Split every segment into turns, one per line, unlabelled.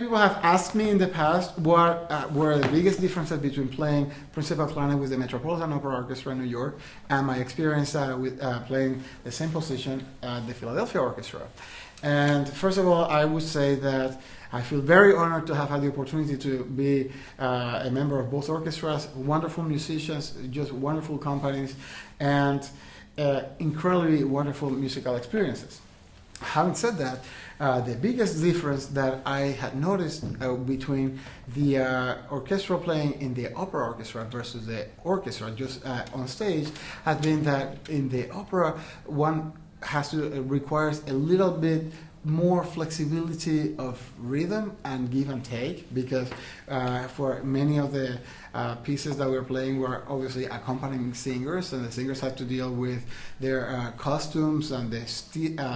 people have asked me in the past what were the biggest differences between playing principal clarinet with the Metropolitan Opera Orchestra in New York and my experience with playing the same position at the Philadelphia Orchestra. And first of all, I would say that I feel very honored to have had the opportunity to be a member of both orchestras, wonderful musicians, just wonderful companies, and incredibly wonderful musical experiences. Having said that, the biggest difference that I had noticed between the orchestral playing in the opera orchestra versus the orchestra just on stage has been that in the opera one requires a little bit more flexibility of rhythm and give and take, because for many of the pieces that we're playing were obviously accompanying singers, and the singers have to deal with their costumes and the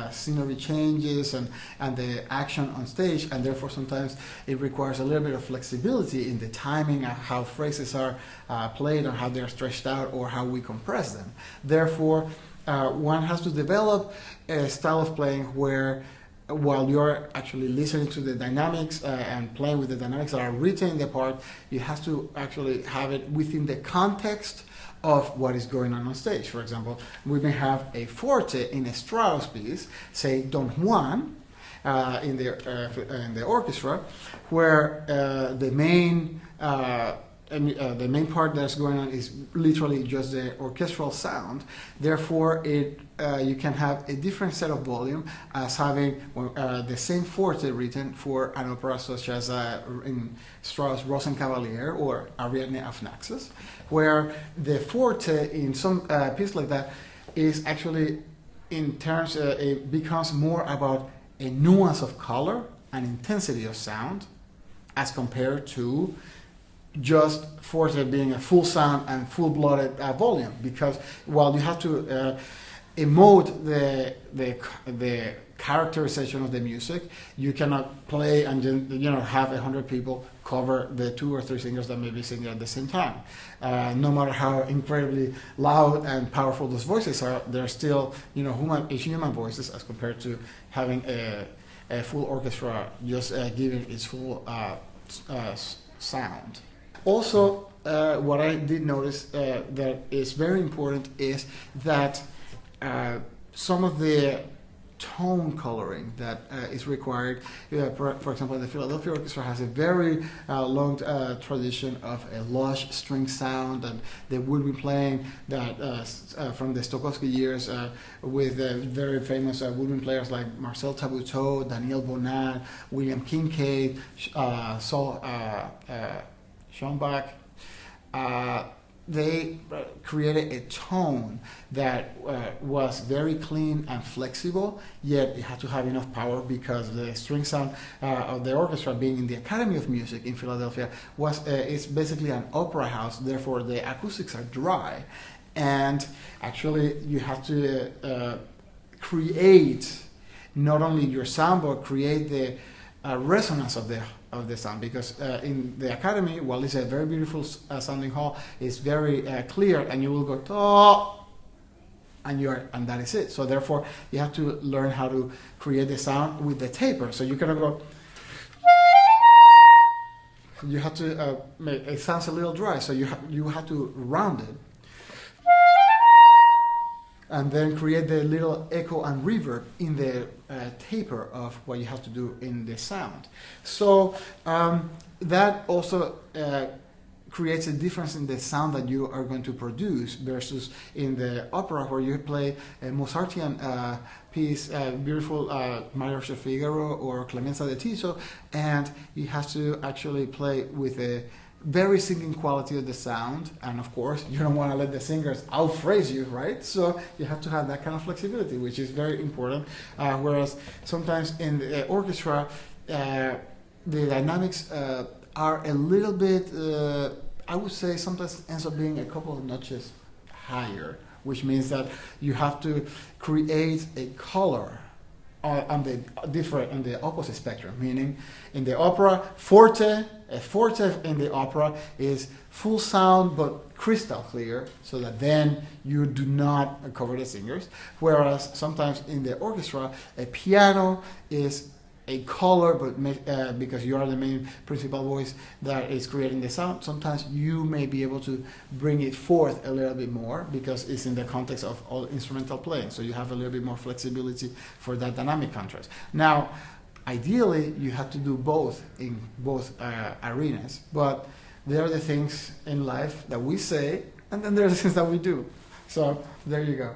scenery changes and the action on stage, and therefore sometimes it requires a little bit of flexibility in the timing of how phrases are played or how they're stretched out or how we compress them. Therefore, one has to develop a style of playing where, while you're actually listening to the dynamics and playing with the dynamics that are written in the part, you have to actually have it within the context of what is going on stage. For example, we may have a forte in a Strauss piece, say Don Juan, in the orchestra, where the main part that's going on is literally just the orchestral sound. Therefore, you can have a different set of volume as having the same forte written for an opera such as in Strauss' Rosenkavalier or Ariadne of Naxos, where the forte in some piece like that is actually, in terms, it becomes more about a nuance of color and intensity of sound as compared to just forte being a full sound and full-blooded volume, because while you have to emote the characterization of the music, you cannot play and have 100 people cover the 2 or 3 singers that may be singing at the same time. No matter how incredibly loud and powerful those voices are, they're still human voices as compared to having a full orchestra just giving its full sound. Also, what I did notice that is very important is that some of the tone coloring that is required. For example, the Philadelphia Orchestra has a very long tradition of a lush string sound, and they would be playing that from the Stokowski years with very famous woodwind players like Marcel Tabuteau, Daniel Bonat, William Kincaid, Saul Schoenbach. They created a tone that was very clean and flexible, yet it had to have enough power, because the string sound of the orchestra, being in the Academy of Music in Philadelphia, it's basically an opera house. Therefore, the acoustics are dry, and actually you have to create not only your sound but create the resonance of the sound, because in the Academy, while it's a very beautiful sounding hall, it's very clear, and you will go to, and that is it. So therefore, you have to learn how to create the sound with the taper. So you cannot go. You have to make it sounds a little dry. So you have to round it, and then create the little echo and reverb in the taper of what you have to do in the sound. So that also creates a difference in the sound that you are going to produce versus in the opera, where you play a Mozartian piece, beautiful Marriage of Figaro or Clemenza de Tiso, and you have to actually play with a very singing quality of the sound, and of course you don't want to let the singers outphrase you, right? So you have to have that kind of flexibility, which is very important. Whereas sometimes in the orchestra, the dynamics are a little bit, I would say, sometimes ends up being a couple of notches higher, which means that you have to create a color on the opposite spectrum. Meaning, in the opera, a forte in the opera is full sound but crystal clear, so that then you do not cover the singers. Whereas sometimes in the orchestra, a piano is a color, but because you are the main principal voice that is creating the sound, sometimes you may be able to bring it forth a little bit more because it's in the context of all instrumental playing. So you have a little bit more flexibility for that dynamic contrast. Now, ideally, you have to do both in both arenas, but there are the things in life that we say, and then there are the things that we do. So there you go.